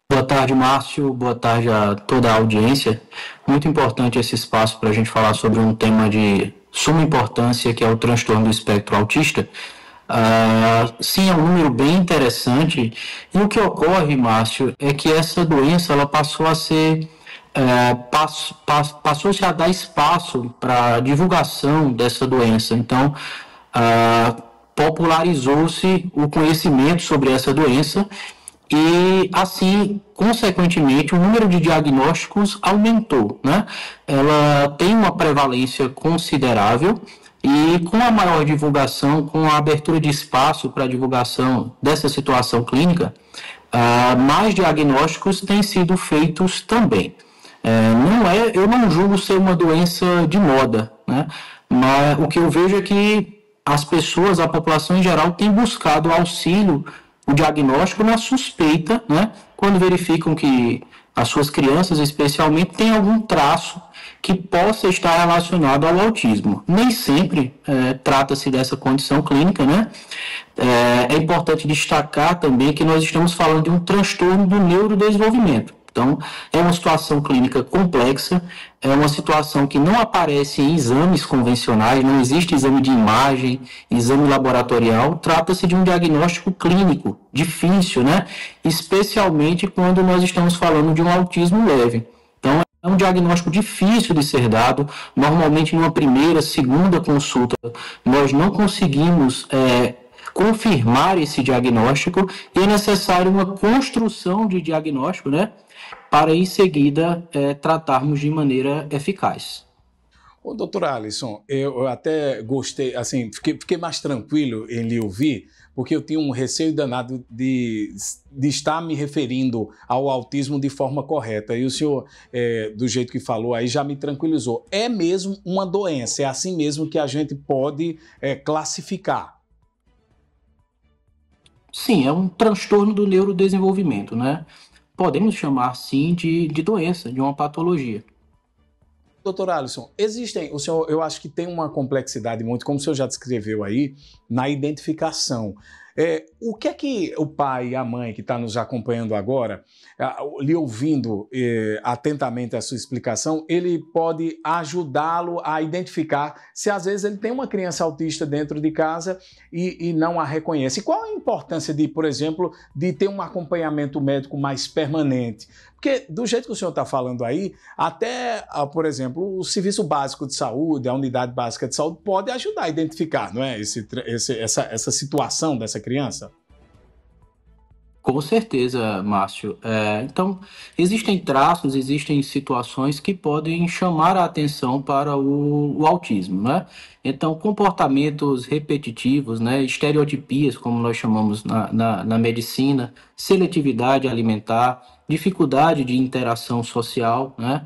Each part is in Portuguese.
Boa tarde, Márcio. Boa tarde a toda a audiência. Muito importante esse espaço para a gente falar sobre um tema de suma importância, que é o transtorno do espectro autista. Sim, é um número bem interessante. E o que ocorre, Márcio, é que essa doença ela passou a ser passou-se a dar espaço para a divulgação dessa doença. Então, popularizou-se o conhecimento sobre essa doença e, assim, consequentemente, o número de diagnósticos aumentou, né? Ela tem uma prevalência considerável e com a maior divulgação, com a abertura de espaço para a divulgação dessa situação clínica, mais diagnósticos têm sido feitos também. Eu não julgo ser uma doença de moda, né? Mas o que eu vejo é que as pessoas, a população em geral, tem buscado auxílio, o diagnóstico na suspeita, né? Quando verificam que as suas crianças, especialmente, têm algum traço que possa estar relacionado ao autismo. Nem sempre trata-se dessa condição clínica, né? É importante destacar também que nós estamos falando de um transtorno do neurodesenvolvimento. Então, é uma situação clínica complexa, é uma situação que não aparece em exames convencionais, não existe exame de imagem, exame laboratorial, trata-se de um diagnóstico clínico difícil, né? Especialmente quando nós estamos falando de um autismo leve. Então, é um diagnóstico difícil de ser dado, normalmente numa primeira, segunda consulta, nós não conseguimos confirmar esse diagnóstico e é necessário uma construção de diagnóstico, né? Para em seguida tratarmos de maneira eficaz. Ô, doutor Alisson, eu até gostei, assim, fiquei mais tranquilo em lhe ouvir, porque eu tinha um receio danado de estar me referindo ao autismo de forma correta. E o senhor, do jeito que falou aí, já me tranquilizou. É mesmo uma doença, é assim mesmo que a gente pode classificar. Sim, é um transtorno do neurodesenvolvimento, né? Podemos chamar, sim, de doença, de uma patologia. Doutor Alisson, o senhor, eu acho que tem uma complexidade muito, como o senhor já descreveu aí, na identificação. O que é que o pai e a mãe que está nos acompanhando agora, lhe ouvindo atentamente a sua explicação, ele pode ajudá-lo a identificar se às vezes ele tem uma criança autista dentro de casa e não a reconhece. E qual a importância de, por exemplo, de ter um acompanhamento médico mais permanente? Porque do jeito que o senhor está falando aí, até, por exemplo, o Serviço Básico de Saúde, a Unidade Básica de Saúde, pode ajudar a identificar, não é? Essa situação dessa criança? Com certeza, Márcio. Então, existem traços, existem situações que podem chamar a atenção para o autismo, né? Então, comportamentos repetitivos, né? Estereotipias, como nós chamamos na medicina, seletividade alimentar, dificuldade de interação social, né?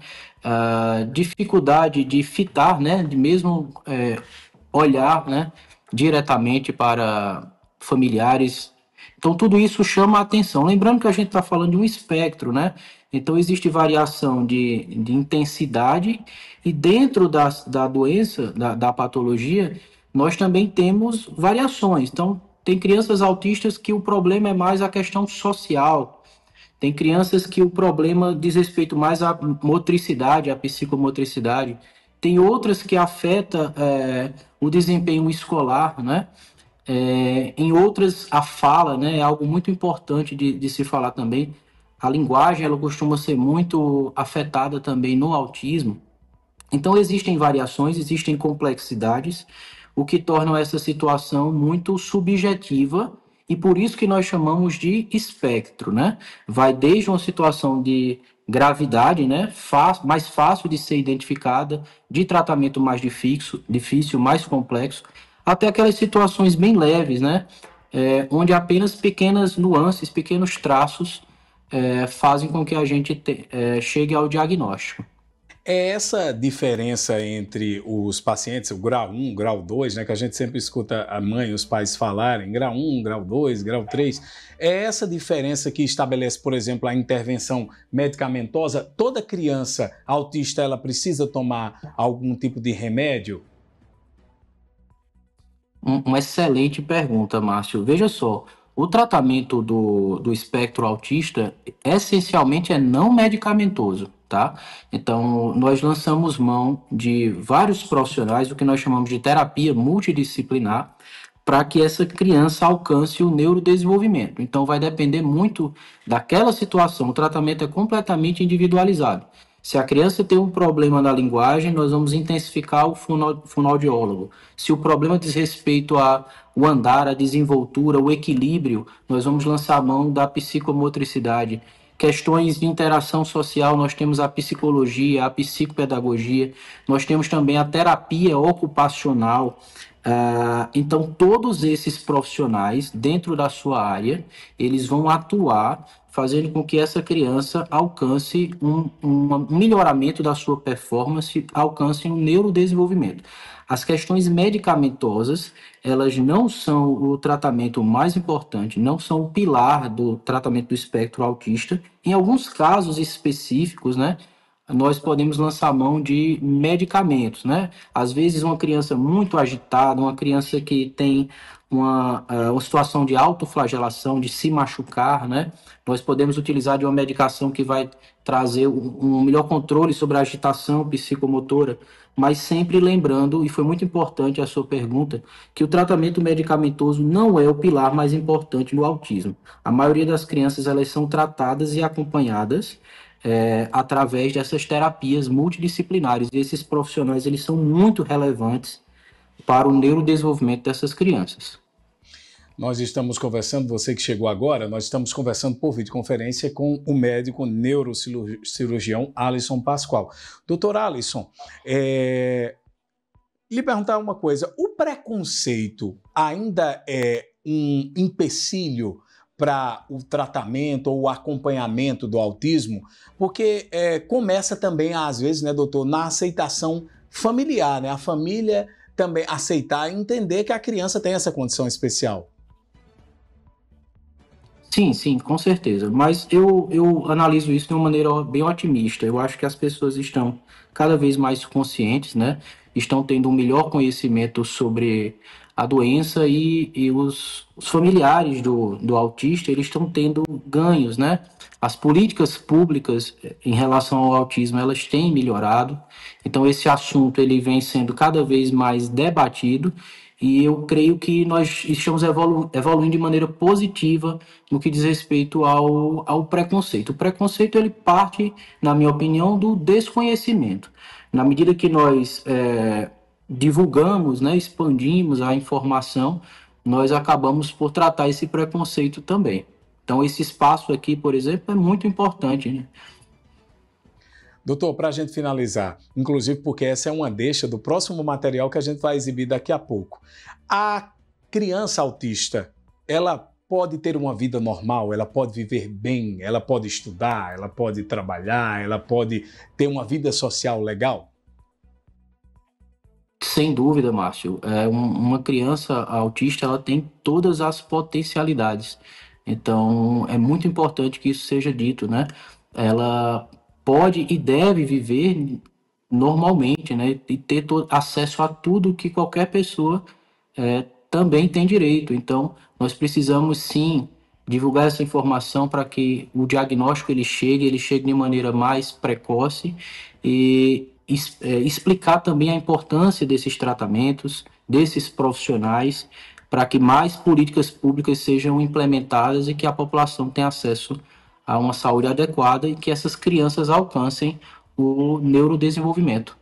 Dificuldade de fitar, né? De mesmo olhar, né? Diretamente para familiares. Então, tudo isso chama a atenção. Lembrando que a gente está falando de um espectro, né? Então, existe variação de intensidade e dentro da doença, da patologia, nós também temos variações. Então, tem crianças autistas que o problema é mais a questão social. Tem crianças que o problema diz respeito mais à motricidade, à psicomotricidade. Tem outras que afeta o desempenho escolar, né? Em outras, a fala, né, é algo muito importante de se falar também. A linguagem, ela costuma ser muito afetada também no autismo. Então, existem variações, existem complexidades, o que torna essa situação muito subjetiva e por isso que nós chamamos de espectro, né? Vai desde uma situação de gravidade, né, mais fácil de ser identificada, de tratamento mais difícil, mais complexo, até aquelas situações bem leves, né, onde apenas pequenas nuances, pequenos traços fazem com que a gente chegue ao diagnóstico. É essa diferença entre os pacientes, o grau 1, grau 2, né, que a gente sempre escuta a mãe e os pais falarem, grau 1, grau 2, grau 3, é essa diferença que estabelece, por exemplo, a intervenção medicamentosa? Toda criança autista, ela precisa tomar algum tipo de remédio? Uma excelente pergunta, Márcio. Veja só, O tratamento do espectro autista, essencialmente, é não medicamentoso, tá? Então, nós lançamos mão de vários profissionais, o que nós chamamos de terapia multidisciplinar, para que essa criança alcance o neurodesenvolvimento. Então, vai depender muito daquela situação. O tratamento é completamente individualizado. Se a criança tem um problema na linguagem, nós vamos intensificar o fonoaudiólogo. Se o problema diz respeito ao andar, a desenvoltura, o equilíbrio, nós vamos lançar a mão da psicomotricidade. Questões de interação social, nós temos a psicologia, a psicopedagogia, nós temos também a terapia ocupacional. Então, todos esses profissionais, dentro da sua área, eles vão atuar fazendo com que essa criança alcance um melhoramento da sua performance, alcance um neurodesenvolvimento. As questões medicamentosas, elas não são o tratamento mais importante, não são o pilar do tratamento do espectro autista. Em alguns casos específicos, né, nós podemos lançar mão de medicamentos, né? Às vezes uma criança muito agitada, uma criança que tem uma situação de autoflagelação, de se machucar, né? Nós podemos utilizar de uma medicação que vai trazer um melhor controle sobre a agitação psicomotora, mas sempre lembrando, e foi muito importante a sua pergunta, que o tratamento medicamentoso não é o pilar mais importante no autismo. A maioria das crianças, elas são tratadas e acompanhadas através dessas terapias multidisciplinares. E esses profissionais, eles são muito relevantes para o neurodesenvolvimento dessas crianças. Nós estamos conversando, você que chegou agora, nós estamos conversando por videoconferência com o médico neurocirurgião Alisson Pascoal. Doutor Alisson, lhe perguntar uma coisa, o preconceito ainda é um empecilho para o tratamento ou o acompanhamento do autismo? Porque começa também, às vezes, né, doutor, na aceitação familiar, né? A família também aceitar e entender que a criança tem essa condição especial. Sim, com certeza. Mas eu analiso isso de uma maneira bem otimista. Eu acho que as pessoas estão cada vez mais conscientes, né? Estão tendo um melhor conhecimento sobre a doença e os familiares do autista, eles estão tendo ganhos, né? As políticas públicas em relação ao autismo, elas têm melhorado. Então, esse assunto ele vem sendo cada vez mais debatido e eu creio que nós estamos evoluindo de maneira positiva no que diz respeito ao preconceito. O preconceito, ele parte, na minha opinião, do desconhecimento. Na medida que nós divulgamos, né, expandimos a informação, nós acabamos por tratar esse preconceito também. Então, esse espaço aqui, por exemplo, é muito importante, né? Doutor, para a gente finalizar, inclusive porque essa é uma deixa do próximo material que a gente vai exibir daqui a pouco. A criança autista, ela pode ter uma vida normal, ela pode viver bem, ela pode estudar, ela pode trabalhar, ela pode ter uma vida social legal? Sem dúvida, Márcio. Uma criança autista, ela tem todas as potencialidades. Então, é muito importante que isso seja dito, né? Ela pode e deve viver normalmente, né? E ter acesso a tudo que qualquer pessoa também tem direito. Então, nós precisamos sim divulgar essa informação para que o diagnóstico ele chegue de maneira mais precoce e explicar também a importância desses tratamentos, desses profissionais, para que mais políticas públicas sejam implementadas e que a população tenha acesso a uma saúde adequada e que essas crianças alcancem o neurodesenvolvimento.